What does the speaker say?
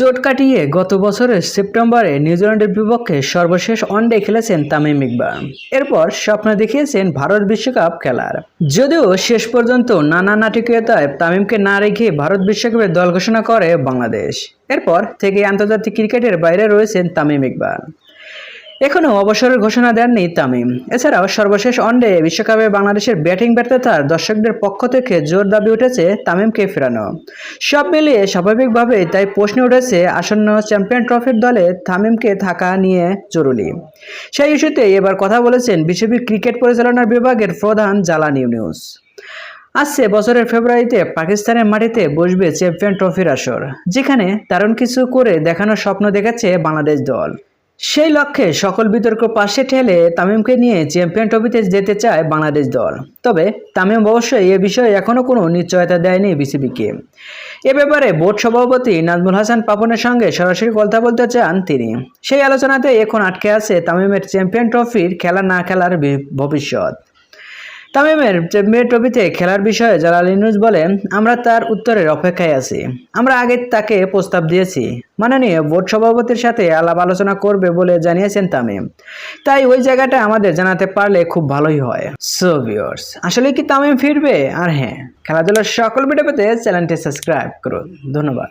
চোট কাটিয়ে গত বছরের সেপ্টেম্বরে নিউজিল্যান্ডের বিপক্ষে সর্বশেষ ওয়ানডে খেলেছেন তামিম ইকবাল। এরপর স্বপ্ন দেখিয়েছেন ভারত বিশ্বকাপ খেলার। যদিও শেষ পর্যন্ত নানা নাটকীয়তায় তামিমকে না রেখে ভারত বিশ্বকাপের দল ঘোষণা করে বাংলাদেশ। এরপর থেকে আন্তর্জাতিক ক্রিকেটের বাইরে রয়েছেন তামিম ইকবাল। এখনও অবসরের ঘোষণা দেননি তামিম। এছাড়াও সর্বশেষ ওয়ানডে বিশ্বকাপে বাংলাদেশের ব্যাটিং ব্যর্থতার দর্শকদের পক্ষ থেকে জোর দাবি উঠেছে তামিমকে ফেরানো। সব মিলিয়ে স্বাভাবিকভাবেই তাই প্রশ্ন উঠেছে আসন্ন চ্যাম্পিয়ন ট্রফির দলে তামিমকে থাকা নিয়ে জরুরি। সেই ইস্যুতে এবার কথা বলেছেন বিসিবি ক্রিকেট পরিচালনা বিভাগের প্রধান জালাল ইউনুস। আসছে বছরের ফেব্রুয়ারিতে পাকিস্তানের মাটিতে বসবে চ্যাম্পিয়ন ট্রফির আসর, যেখানে দারুণ কিছু করে দেখানোর স্বপ্ন দেখাচ্ছে বাংলাদেশ দল। সেই লক্ষ্যে সকল বিতর্ক পাশে ঠেলে তামিমকে নিয়ে চ্যাম্পিয়ন ট্রফিতে যেতে চায় বাংলাদেশ দল। তবে তামিম অবশ্যই এ বিষয়ে এখনও কোনো নিশ্চয়তা দেয়নি বিসিবিকে। এ ব্যাপারে বোর্ড সভাপতি নাজমুল হাসান পাপনের সঙ্গে সরাসরি কথা বলতে চান তিনি। সেই আলোচনাতে এখন আটকে আছে তামিমের চ্যাম্পিয়ন ট্রফির খেলা না খেলার ভবিষ্যৎ। তামিমের চ্যাম্পিয়ন ট্রফিতে খেলার বিষয়ে জালাল ইউনুস বলেন, আমরা তার উত্তরের অপেক্ষায় আছি। আমরা আগে তাকে প্রস্তাব দিয়েছি, মাননীয় বোর্ড সভাপতির সাথে আলাপ আলোচনা করবে বলে জানিয়েছেন তামিম। তাই ওই জায়গাটা আমাদের জানাতে পারলে খুব ভালোই হয়। সো ভিউয়ার্স, আসলে কি তামিম ফিরবে? আর হ্যাঁ, খেলাধুলার সকল ভিডিও পেতে চ্যানেলটি সাবস্ক্রাইব করুন। ধন্যবাদ।